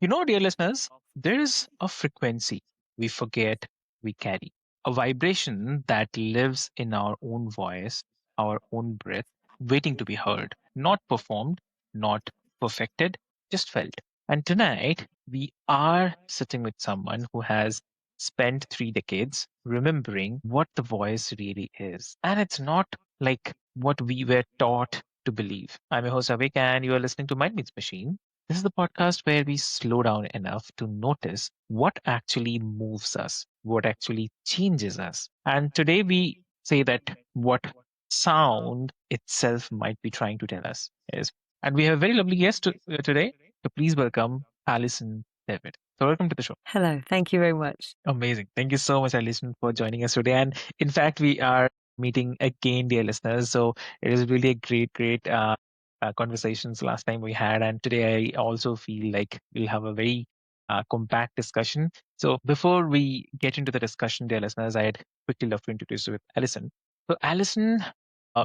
Dear listeners, there is a frequency we forget we carry, a vibration that lives in our own voice, our own breath, waiting to be heard, not performed, not perfected, just felt. And tonight, we are sitting with someone who has spent 3 decades remembering what the voice really is. And it's not like what we were taught to believe. I'm your host, Avik, and you are listening to Mind Meets Machine. This is the podcast where we slow down enough to notice what actually moves us, what actually changes us. And today we say that what sound itself might be trying to tell us is. And we have a very lovely guest today. So please welcome Alison David. So welcome to the show. Hello, thank you very much. Amazing. Thank you so much, Alison, for joining us today. And in fact, we are meeting again, dear listeners. So it is really a great conversations last time we had. And today I also feel like we'll have a very compact discussion. So before we get into the discussion, dear listeners, I'd quickly love to introduce you with Alison. So Alison,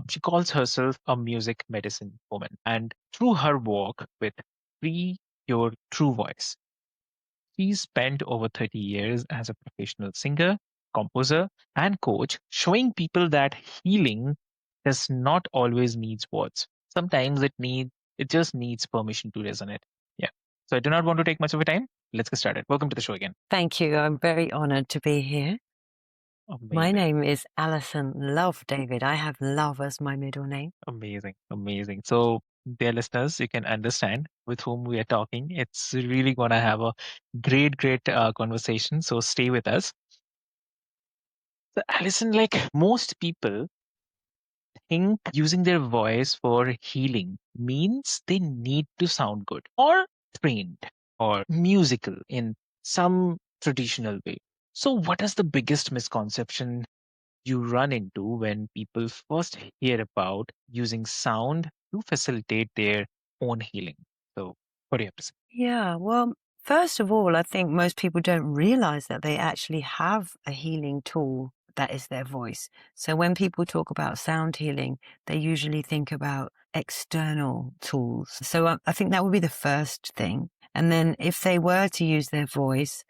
she calls herself a music medicine woman. And through her work with Free Your True Voice, she spent over 30 years as a professional singer, composer, and coach, showing people that healing does not always needs words. Sometimes it just needs permission to resonate. Yeah. So I do not want to take much of your time. Let's get started. Welcome to the show again. Thank you. I'm very honored to be here. My Amazing. name is Alison Love David. I have love as my middle name. Amazing. Amazing. So dear listeners, you can understand with whom we are talking. It's really going to have a great conversation. So stay with us. So Alison, like most people think using their voice for healing means they need to sound good or trained or musical in some traditional way. So, what is the biggest misconception you run into when people first hear about using sound to facilitate their own healing? So, what do you have to say? Yeah, well, first of all, I think most people don't realize that they actually have a healing tool that is their voice. So when people talk about sound healing, they usually think about external tools. So I think that would be the first thing. And then if they were to use their voice,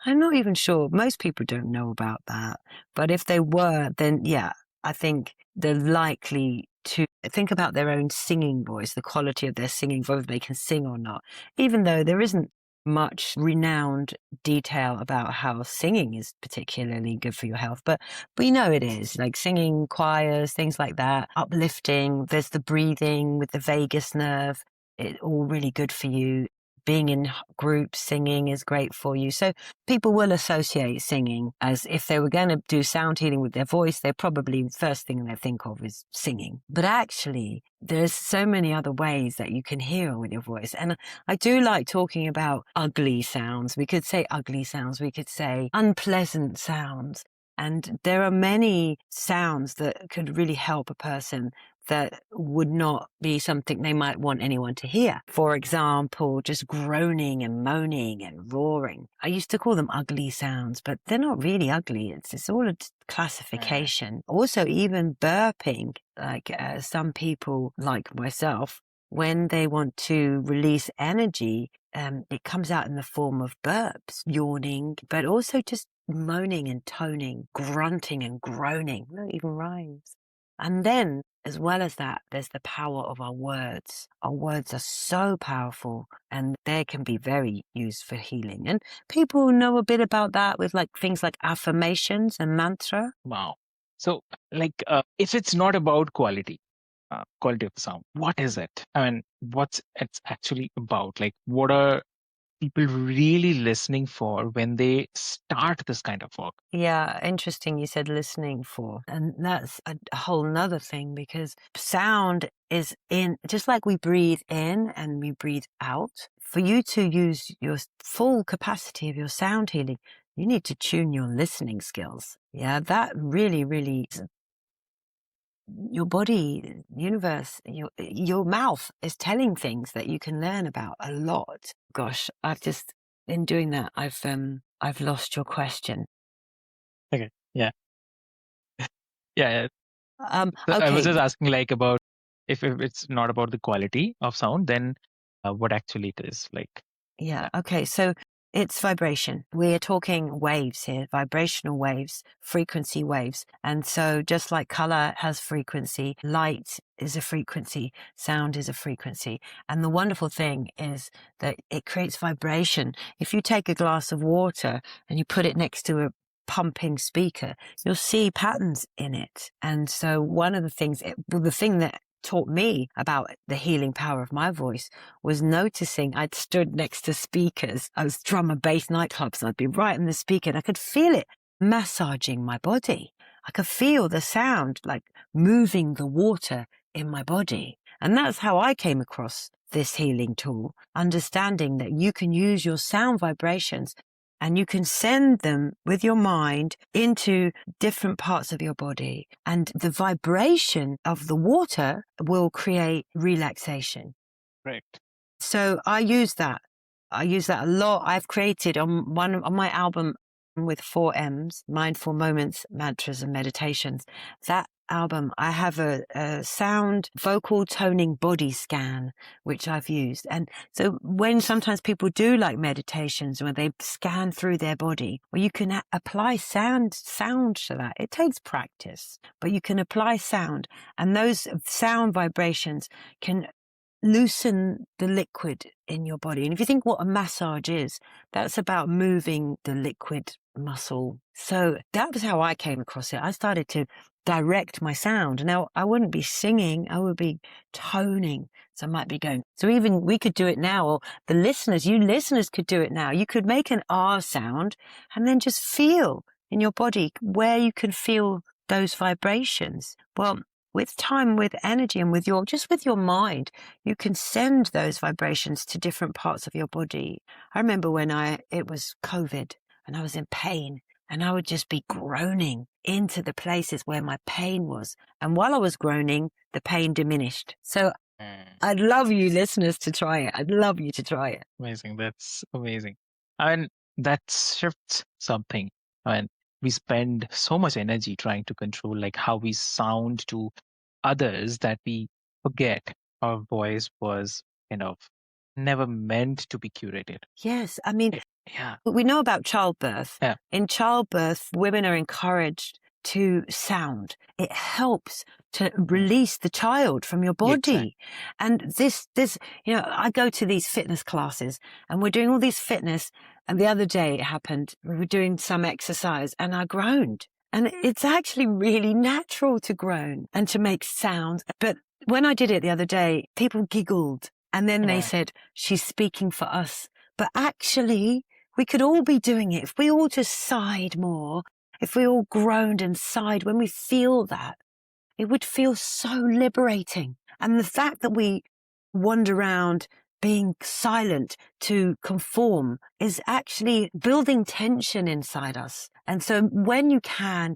I'm not even sure. Most people don't know about that. But if they were, then yeah, I think they're likely to think about their own singing voice, the quality of their singing, whether they can sing or not, even though there isn't much renowned detail about how singing is particularly good for your health. But we know it is, like singing choirs, things like that, uplifting. There's the breathing with the vagus nerve. It's all really good for you. Being in groups, singing is great for you. So people will associate singing as if they were going to do sound healing with their voice, they're probably the first thing they think of is singing. But actually, there's so many other ways that you can heal with your voice. And I do like talking about ugly sounds. We could say ugly sounds. We could say unpleasant sounds. And there are many sounds that could really help a person that would not be something they might want anyone to hear. For example, just groaning and moaning and roaring. I used to call them ugly sounds, but they're not really ugly. It's all a classification. Also, even burping, like some people like myself, when they want to release energy, it comes out in the form of burps, yawning, but also just moaning and toning, grunting and groaning. No, it even rhymes. And then, as well as that, there's the power of our words. Our words are so powerful and they can be very used for healing. And people know a bit about that with like things like affirmations and mantra. Wow. So, if it's not about quality of the sound, what is it? I mean, what's it's actually about? Like, what are people really listening for when they start this kind of work? Yeah, interesting you said listening for. And that's a whole nother thing because sound is in, just like we breathe in and we breathe out. For you to use your full capacity of your sound healing, you need to tune your listening skills. Yeah, that really, your body, universe, your mouth is telling things that you can learn about a lot. Gosh, I've just, in doing that, I've lost your question. Okay. Yeah. Yeah. So I was Okay. just asking like about if it's not about the quality of sound, then what actually it is like. Yeah. Okay. So it's vibration. We are talking waves here, vibrational waves, frequency waves. And so just like color has frequency, light is a frequency, sound is a frequency. And the wonderful thing is that it creates vibration. If you take a glass of water and you put it next to a pumping speaker, you'll see patterns in it. And so one of the things, the thing that taught me about the healing power of my voice was noticing I'd stood next to speakers. I was drum and bass nightclubs and I'd be right in the speaker and I could feel it massaging my body. I could feel the sound like moving the water in my body. And that's how I came across this healing tool, understanding that you can use your sound vibrations and you can send them with your mind into different parts of your body. And the vibration of the water will create relaxation. Right. So I use that. I use that a lot. I've created on my album with 4 M's, Mindful Moments, Mantras and Meditations. That album, I have a sound vocal toning body scan, which I've used. And so when sometimes people do like meditations, when they scan through their body, well, you can apply sound to that. It takes practice, but you can apply sound, and those sound vibrations can loosen the liquid in your body. And if you think what a massage is, that's about moving the liquid muscle. So that was how I came across it. I started to direct my sound. Now, I wouldn't be singing, I would be toning. So I might be going, so even we could do it now, or you listeners could do it now. You could make an R sound and then just feel in your body where you can feel those vibrations. Well, with time, with energy, and with your mind, you can send those vibrations to different parts of your body. I remember when it was COVID and I was in pain, and I would just be groaning into the places where my pain was. And while I was groaning, the pain diminished. So I'd love you listeners to try it. I'd love you to try it. Amazing. That's amazing. And that shifts something. And we spend so much energy trying to control like how we sound to others that we forget our voice was kind of never meant to be curated. Yes. I mean, Yeah. we know about childbirth. Yeah. In childbirth, women are encouraged to sound. It helps to release the child from your body. Exactly. And this, I go to these fitness classes and we're doing all these fitness. And the other day it happened, we were doing some exercise and I groaned. And it's actually really natural to groan and to make sounds. But when I did it the other day, people giggled and then they said, she's speaking for us. But actually, we could all be doing it if we all just sighed more, if we all groaned and sighed when we feel that. It would feel so liberating. And the fact that we wander around being silent to conform is actually building tension inside us. And so when you can,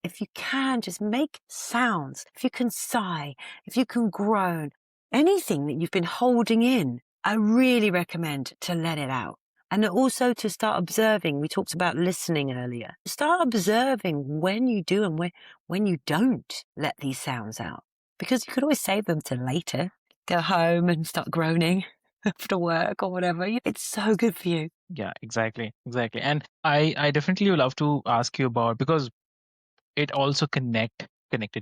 if you can, just make sounds. If you can sigh, if you can groan, anything that you've been holding in, I really recommend to let it out. And also to start observing. We talked about listening earlier. Start observing when you do and when you don't let these sounds out. Because you could always save them to later. Go home and start groaning after work or whatever. It's so good for you. Yeah, exactly. And I definitely would love to ask you about, because it also connected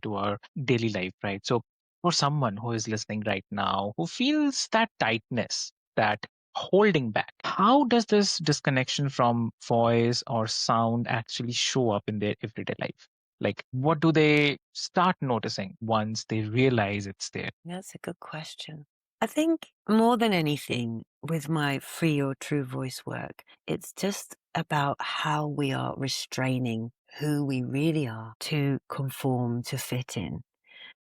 to our daily life, right? So for someone who is listening right now, who feels that tightness, that holding back, how does this disconnection from voice or sound actually show up in their everyday life? Like, what do they start noticing once they realize it's there? That's a good question. I think more than anything with my free or true voice work, it's just about how we are restraining who we really are to conform, to fit in.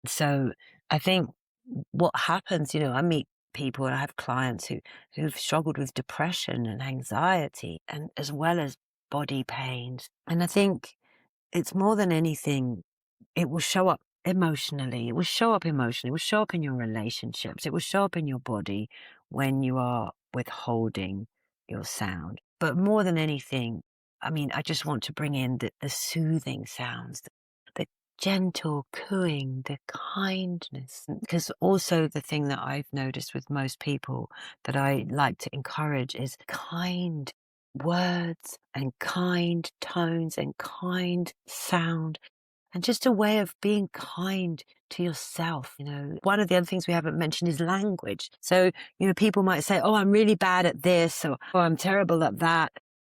So I think what happens, I meet people and I have clients who've struggled with depression and anxiety, and as well as body pains. And I think it's more than anything, it will show up emotionally. It will show up emotionally. It will show up in your relationships. It will show up in your body when you are withholding your sound. But more than anything, I mean, I just want to bring in the soothing sounds, the gentle cooing, the kindness. Because also the thing that I've noticed with most people that I like to encourage is kind words and kind tones and kind sound and just a way of being kind to yourself. One of the other things we haven't mentioned is language. So, people might say, oh, I'm really bad at this, or oh, I'm terrible at that.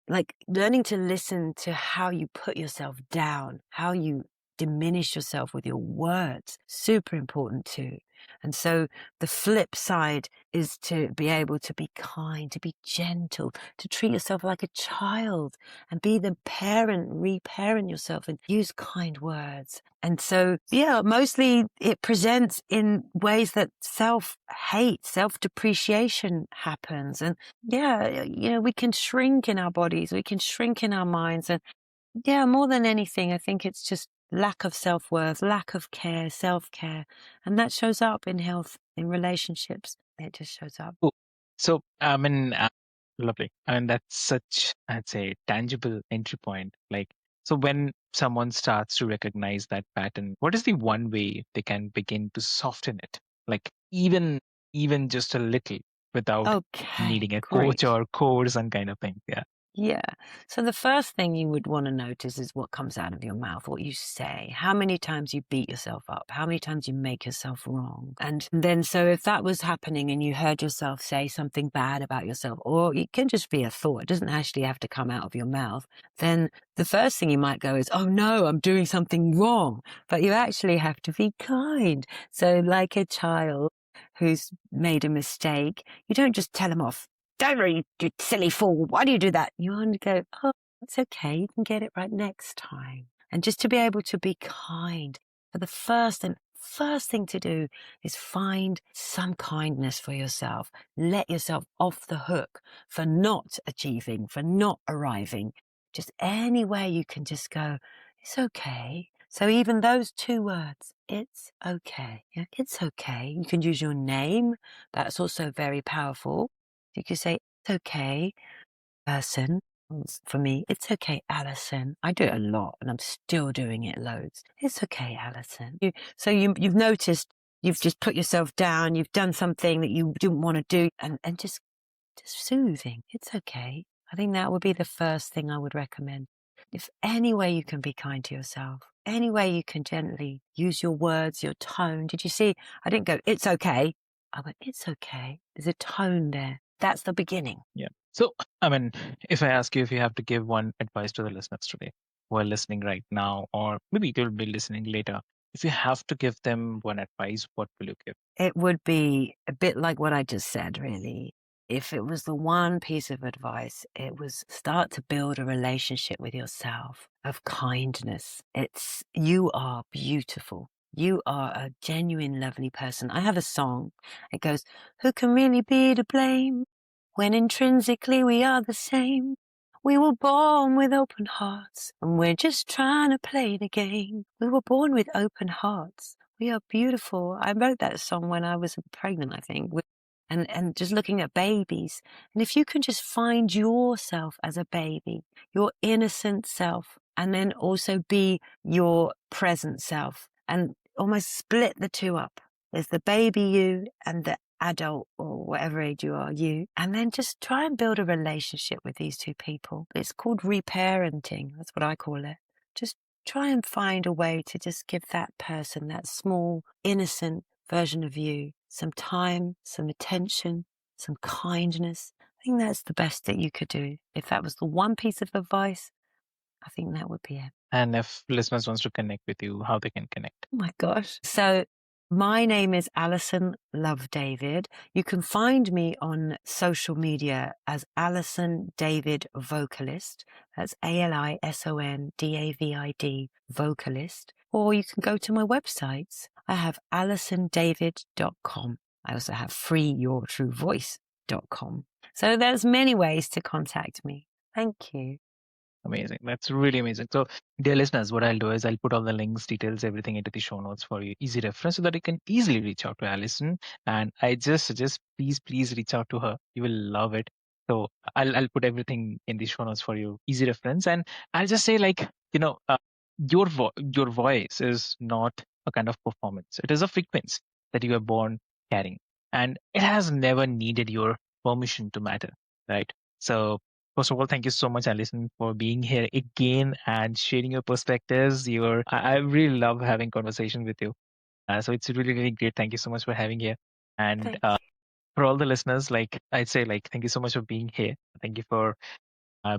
Like learning to listen to how you put yourself down, how you diminish yourself with your words, super important too. And so the flip side is to be able to be kind, to be gentle, to treat yourself like a child and be the parent, reparent yourself and use kind words. And so, yeah, mostly it presents in ways that self-hate, self-depreciation happens. And yeah, we can shrink in our bodies, we can shrink in our minds. And yeah, more than anything, I think it's just lack of self-worth, lack of care, self-care. And that shows up in health, in relationships. It just shows up. Oh, so, I mean, lovely. And that's such, I'd say, tangible entry point. Like, so when someone starts to recognize that pattern, what is the one way they can begin to soften it? Like, even just a little without Okay, needing a coach great. or course and kind of thing. Yeah. Yeah. So the first thing you would want to notice is what comes out of your mouth, what you say, how many times you beat yourself up, how many times you make yourself wrong. And then, so if that was happening and you heard yourself say something bad about yourself, or it can just be a thought, it doesn't actually have to come out of your mouth, then the first thing you might go is, oh no, I'm doing something wrong. But you actually have to be kind. So like a child who's made a mistake, you don't just tell them off. Don't worry, you silly fool. Why do you do that? You want to go, oh, it's okay. You can get it right next time. And just to be able to be kind. For the first thing to do is find some kindness for yourself. Let yourself off the hook for not achieving, for not arriving. Just any way you can just go, it's okay. So even those two words, it's okay. Yeah, it's okay. You can use your name. That's also very powerful. You could say, it's okay, person. For me, it's okay, Alison. I do it a lot and I'm still doing it loads. It's okay, Alison. You've noticed you've just put yourself down. You've done something that you didn't want to do and just soothing. It's okay. I think that would be the first thing I would recommend. If any way you can be kind to yourself, any way you can gently use your words, your tone. Did you see? I didn't go, it's okay. I went, it's okay. There's a tone there. That's the beginning. Yeah. So, I mean, if I ask you if you have to give one advice to the listeners today who are listening right now, or maybe you'll be listening later, if you have to give them one advice, what will you give? It would be a bit like what I just said, really. If it was the one piece of advice, it was start to build a relationship with yourself of kindness. You are beautiful. You are a genuine, lovely person. I have a song. It goes, who can really be to blame when intrinsically we are the same? We were born with open hearts and we're just trying to play the game. We were born with open hearts. We are beautiful. I wrote that song when I was pregnant, I think, and just looking at babies. And if you can just find yourself as a baby, your innocent self, and then also be your present self and almost split the two up. There's the baby you and the adult or whatever age you are, you, and then just try and build a relationship with these two people. It's called reparenting. That's what I call it. Just try and find a way to just give that person, that small, innocent version of you, some time, some attention, some kindness. I think that's the best that you could do. If that was the one piece of advice, I think that would be it. And if listeners wants to connect with you, how they can connect? Oh my gosh. So my name is Alison Love David. You can find me on social media as Alison David Vocalist. That's ALISONDAVID Vocalist. Or you can go to my websites. I have alisondavid.com. I also have freeyourtruevoice.com. So there's many ways to contact me. Thank you. Amazing. That's really amazing. So, dear listeners, what I'll do is I'll put all the links, details, everything into the show notes for you, easy reference, so that you can easily reach out to Alison. And I just suggest, please reach out to her. You will love it. So, I'll put everything in the show notes for you, easy reference. And I'll just say, like, your voice is not a kind of performance. It is a frequency that you are born carrying, and it has never needed your permission to matter, right? So first of all, thank you so much, Alison, for being here again and sharing your perspectives. I really love having conversation with you. So it's really, really great. Thank you so much for having here. And Thank you. for all the listeners, like I'd say, like, thank you so much for being here. Thank you for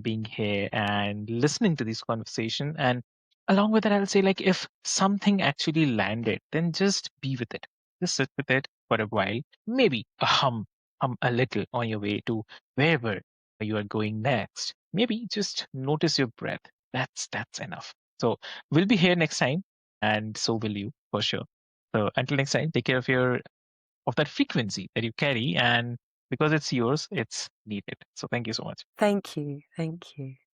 being here and listening to this conversation. And along with that, I'll say, like, if something actually landed, then just be with it. Just sit with it for a while. Maybe hum a little on your way to wherever you are going next. Maybe just notice your breath. That's enough. So we'll be here next time, and so will you for sure. So until next time, take care of that frequency that you carry, and because it's yours, it's needed. So thank you so much. Thank you. Thank you.